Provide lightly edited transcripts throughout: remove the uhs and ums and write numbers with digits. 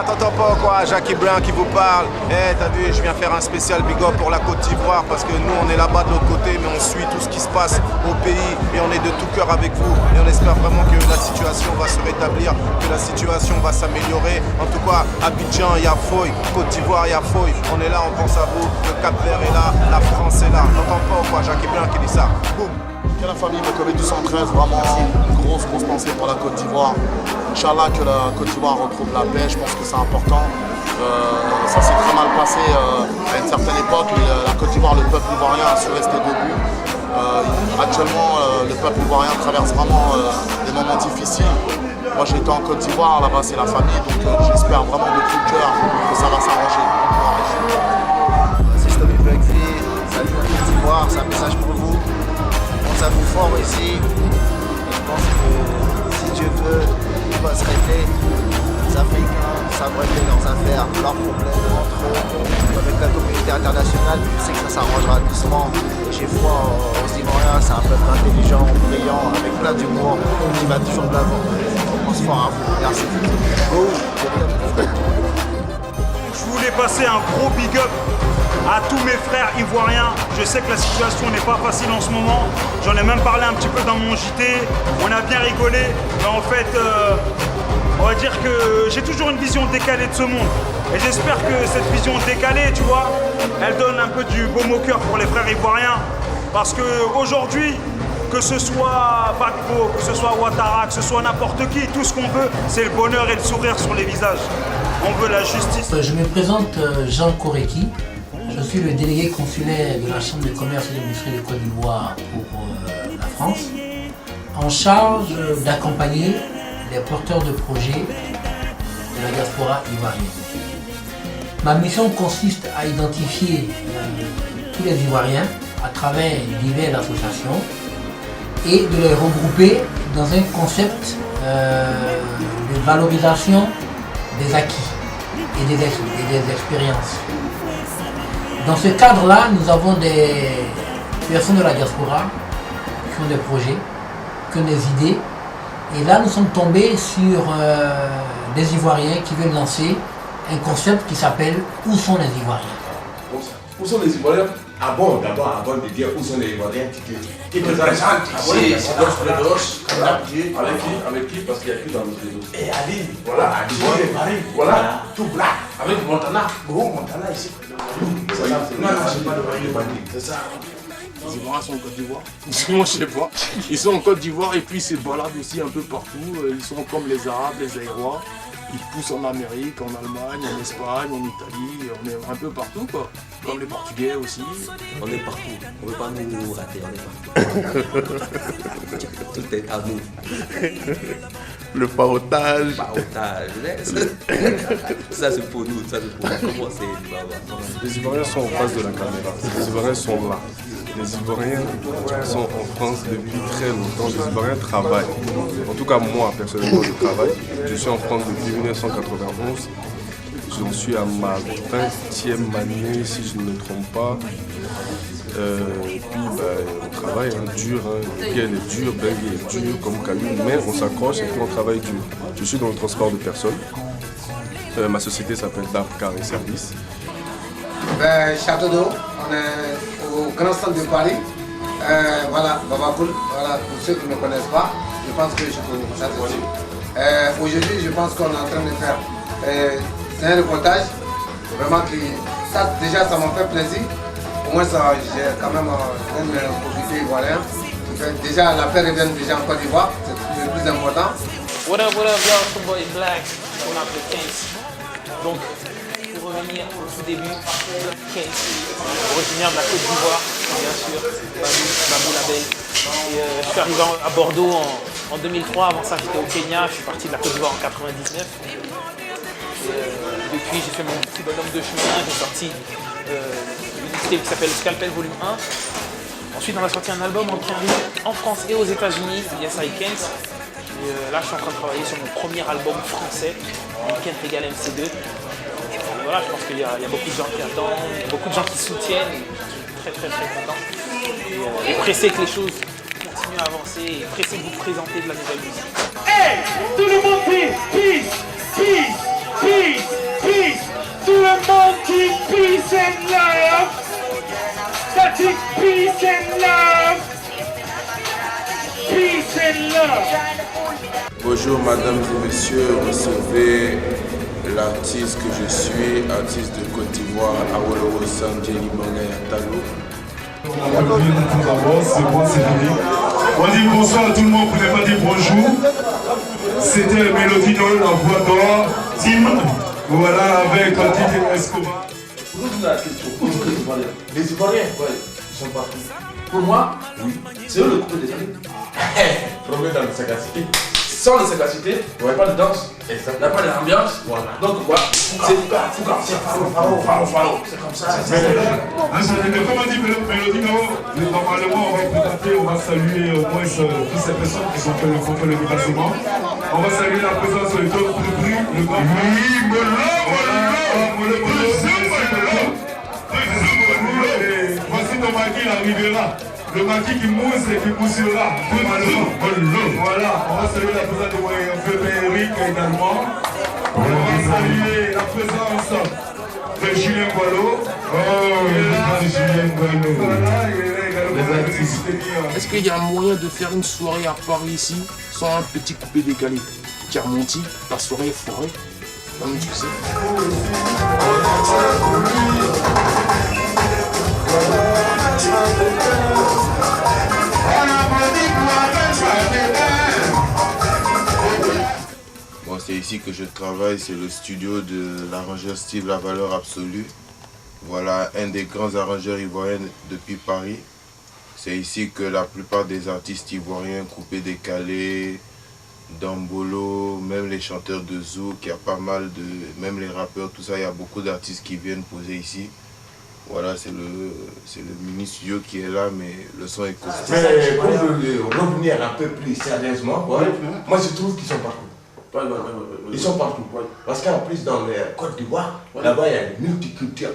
gars, t'entends pas quoi? Jackie Blanc qui vous parle. Eh, t'as vu, je viens faire un spécial big up pour la Côte d'Ivoire parce que nous, on est là-bas de l'autre côté, mais on suit tout ce qui se passe au pays et on est de tout cœur avec vous. Et on espère vraiment que la situation va se rétablir, que la situation va s'améliorer. En tout cas, Abidjan, il y a Foy. Côte d'Ivoire, il y a Foy. On est là, on pense à vous. Le Cap-Vert est là, la France est là. T'entends pas quoi? Jackie Blanc qui dit ça. Boum. Que la famille Mekobe 213, vraiment une grosse pensée pour la Côte d'Ivoire. Inch'Allah que la Côte d'Ivoire retrouve la paix, je pense que c'est important. Ça s'est très mal passé à une certaine époque, mais la Côte d'Ivoire, le peuple ivoirien a su rester debout. Actuellement, le peuple ivoirien traverse vraiment des moments difficiles. Moi j'ai été en Côte d'Ivoire, là-bas c'est la famille, donc j'espère vraiment de tout cœur que ça va s'arranger. C'est Stomy Bugsy, salut la Côte d'Ivoire, c'est un message pour vous. Ça vous fort ici. Et je pense que si Dieu veut, tout va se régler. Les Africains savent régler leurs affaires, leurs problèmes entre eux, avec la communauté internationale. Je sais que ça s'arrangera doucement. J'ai foi aux Ivoiriens, c'est un peuple intelligent, brillant, avec plein d'humour, qui va toujours de l'avant. On pense fort à vous. Merci. Je voulais passer un gros big up à tous mes frères ivoiriens. Je sais que la situation n'est pas facile en ce moment. J'en ai même parlé un petit peu dans mon JT. On a bien rigolé. Mais en fait, on va dire que j'ai toujours une vision décalée de ce monde. Et j'espère que cette vision décalée, tu vois, elle donne un peu du baume au cœur pour les frères ivoiriens. Parce qu'aujourd'hui, que ce soit Gbagbo, que ce soit Ouattara, que ce soit n'importe qui, tout ce qu'on veut, c'est le bonheur et le sourire sur les visages. On veut la justice. Je me présente Jean Koreki. Je suis le délégué consulaire de la Chambre de commerce et d'industrie de Côte d'Ivoire pour la France, en charge d'accompagner les porteurs de projets de la diaspora ivoirienne. Ma mission consiste à identifier tous les Ivoiriens à travers diverses associations et de les regrouper dans un concept de valorisation des acquis et des expériences. Dans ce cadre-là, nous avons des personnes de la diaspora qui ont des projets, qui ont des idées. Et là, nous sommes tombés sur des Ivoiriens qui veulent lancer un concept qui s'appelle « Où sont les Ivoiriens ?» Où sont les Ivoiriens? Ah bon, d'abord, avant de dire où sont les Ivoiriens, qui te présente ici, c'est notre réseau. Avec qui? Parce qu'il n'y a plus dans notre réseau. Et Ali, voilà, Ali, voilà, tout black. Avec Montana, gros Montana ici. Non, c'est pas le bandit, c'est ça. Les Ivoiriens sont en Côte d'Ivoire. Moi, je sais pas. Ils sont en Côte d'Ivoire et puis ils se baladent aussi un peu partout. Ils sont comme les Arabes, les Aérois. Ils poussent en Amérique, en Allemagne, en Espagne, en Italie. On est un peu partout, quoi. Comme les Portugais aussi. On est partout. On ne veut pas nous rater. On est partout. Tout est à nous. Le parotage. Ça c'est pour nous. Ça c'est pour nous. Comment c'est? Les Ivoiriens sont en face de la caméra. Les Ivoiriens sont là. Les Ivoiriens sont en France depuis très longtemps. Les Ivoiriens travaillent. En tout cas, moi, personnellement, je travaille. Je suis en France depuis 1991. Je suis à ma 20e année, si je ne me trompe pas. Et puis, on travaille dur. Le pied est dur, Bengui est dur, comme Caillou. Mais on s'accroche et puis on travaille dur. Je suis dans le transport de personnes. Ma société s'appelle DAP Car et Services. Château d'eau, on est au Grand Centre de Paris. Voilà, Baba Cool. Voilà, pour ceux qui ne me connaissent pas, je pense que je connais ça. Aujourd'hui, je pense qu'on est en train de faire c'est un reportage. Vraiment que ça, déjà, ça m'a fait plaisir. Au moins, j'ai quand même un profité ivoirien. Déjà, la paix revient déjà en Côte d'Ivoire, c'est le plus important. What up, yo, it's your boy Black, on appelle Kens. Donc, pour revenir au tout début, Kens, originaire de la Côte d'Ivoire, bien sûr, Babou Label. Et je suis arrivé à Bordeaux en 2003, avant ça j'étais au Kenya, je suis parti de la Côte d'Ivoire en 99. Depuis, j'ai fait mon petit bonhomme de chemin, j'ai sorti une mixtape qui s'appelle Scalpel Volume 1. Ensuite, on a sorti un album en France et aux États-Unis, Yes I Kent. Et là, je suis en train de travailler sur mon premier album français, Kent égale MC2. Et voilà, je pense qu'il y a beaucoup de gens qui attendent, il y a beaucoup de gens qui soutiennent. Je suis très content. Et pressé que les choses continuent à avancer et pressé de vous présenter de la nouvelle musique. Hey, tout le monde, peace, peace, peace, peace. Emblématique, peace and love. Peace and love. Bonjour mesdames et messieurs, recevez l'artiste que je suis, artiste de Côte d'Ivoire, Awolowo Sanjeli Bangaya Talo. C'est bon, c'est fini. On dit bonsoir à tout le monde, vous n'avez pas dit bonjour. C'était Mélodie Noël, la voix d'or, Tim, voilà, avec Titi Escobar. Pose-nous la question, les Ivoiriens, ils sont partout. Pour moi, oui, c'est eux le couple des amis. Problème dans la sagacité. Sans la sagacité, il n'y aurait pas de danse, il n'y a pas d'ambiance. Voilà. Donc, voilà, c'est faro. C'est comme ça. Comme dit Mélodie Noël, normalement, on va présenter, on va saluer au moins toutes ces personnes qui sont fait le déplacement. On va saluer la présence de Don Brubri, le grand. Voici ton maquis, il arrivera. Le maquis qui mousse et qui moussera. Voilà, on va saluer la présence de Eric également. On va saluer la présence de Julien Boileau. Julien Boileau. Est-ce qu'il y a moyen de faire une soirée à Paris ici sans un petit coupé décalé? Carmonti, ta soirée est foirée. Comme tu sais. Bon, c'est ici que je travaille, c'est le studio de l'arrangeur Steve La Valeur Absolue. Voilà, un des grands arrangeurs ivoiriens depuis Paris. C'est ici que la plupart des artistes ivoiriens, coupés décalés, Dambolo, même les chanteurs de zouk, il y a pas mal de... même les rappeurs, tout ça, il y a beaucoup d'artistes qui viennent poser ici. Voilà, c'est le mini studio qui est là, mais le son est costaud. Mais pour revenir un peu plus sérieusement, moi je trouve qu'ils sont partout. Ils sont partout. Parce qu'en plus, dans le Côte d'Ivoire, là-bas, il y a une multiculture.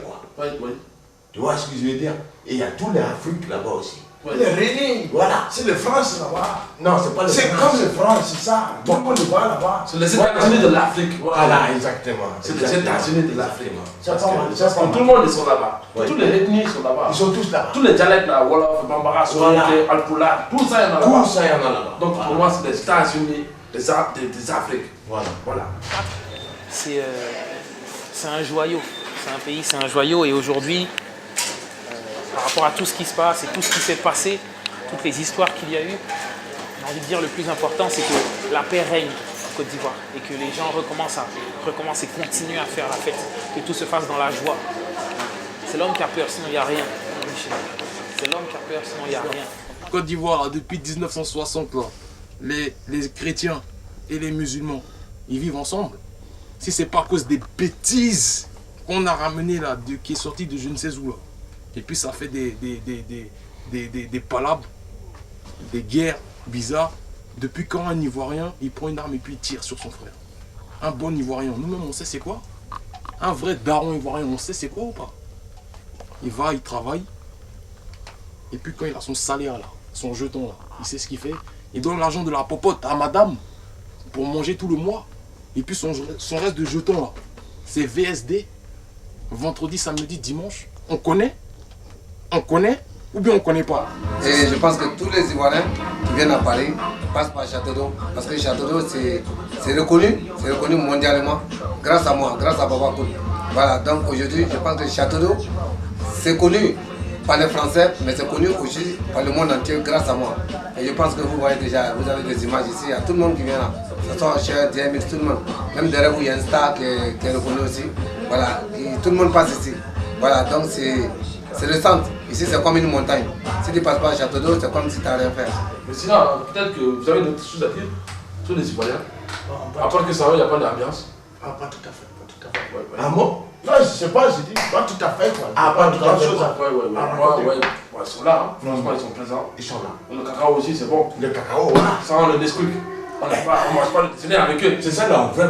Tu vois ce que je veux dire? Et il y a toute l'Afrique là-bas aussi. Le Réunion, voilà. C'est le France là-bas. Non, c'est pas le France. C'est comme le France, c'est ça. Tout le monde va là-bas. C'est les États-Unis de l'Afrique. Voilà, exactement. C'est les États-Unis de l'Afrique. Tout le monde sont là-bas. Toutes les ethnies sont là-bas. Ils sont tous là-bas. Tous les dialectes là, Wolof, Bambara, Soninké, Alpula, tout ça, il y en a là-bas. Tout ça, il y en a là-bas. Donc pour moi, c'est les États-Unis des Afriques. Voilà. C'est un joyau. C'est un pays, c'est un joyau. Et aujourd'hui, par rapport à tout ce qui se passe et tout ce qui s'est passé, toutes les histoires qu'il y a eu, j'ai envie de dire le plus important, c'est que la paix règne en Côte d'Ivoire et que les gens recommencent et continuent à faire la fête, que tout se fasse dans la joie. C'est l'homme qui a peur, sinon il n'y a rien. C'est l'homme qui a peur, sinon il n'y a rien. Côte d'Ivoire, depuis 1960, là, les chrétiens et les musulmans, ils vivent ensemble. Si c'est pas à cause des bêtises qu'on a ramenées là, qui est sorti de je ne sais où là. Et puis ça fait des palabres, des guerres bizarres. Depuis quand un Ivoirien, il prend une arme et puis il tire sur son frère? Un bon Ivoirien, nous-mêmes on sait c'est quoi? Un vrai daron Ivoirien, on sait c'est quoi ou pas? Il va, il travaille. Et puis quand il a son salaire là, son jeton là, il sait ce qu'il fait. Il donne l'argent de la popote à madame pour manger tout le mois. Et puis son reste de jeton là, c'est VSD. Vendredi, samedi, dimanche. On connaît ou bien on connaît pas? Et je pense que tous les Ivoiriens qui viennent à Paris passent par Château d'Eau. Parce que Château d'Eau, c'est reconnu mondialement grâce à moi, grâce à Baba Cool. Voilà, donc aujourd'hui, je pense que Château d'Eau, c'est connu par les Français, mais c'est connu aussi par le monde entier grâce à moi. Et je pense que vous voyez déjà, vous avez des images ici, il y a tout le monde qui vient là. Ce soit cher, DMX, tout le monde. Même derrière vous, il y a un star qui est reconnu aussi. Voilà, et tout le monde passe ici. Voilà, donc c'est le centre. Ici, c'est comme une montagne. Si tu ne passes pas à Château d'Eau, c'est comme si tu n'as rien fait. Mais sinon, peut-être que vous avez d'autres choses à dire sur les Ivoiriens. À part que ça va, il n'y a pas d'ambiance. Ah, pas tout à fait, pas tout à fait. Ouais. Ah bon? Non, je sais pas, j'ai dit pas tout à fait. Quoi. Ah, pas tout à fait. Ouais, ils sont là, hein. Franchement, ils sont présents. Ils sont là. Le cacao aussi, c'est bon. Le cacao, voilà. Ça, on le Nesquik. On ne mange pas le dîner avec eux. C'est ça, là, on veut.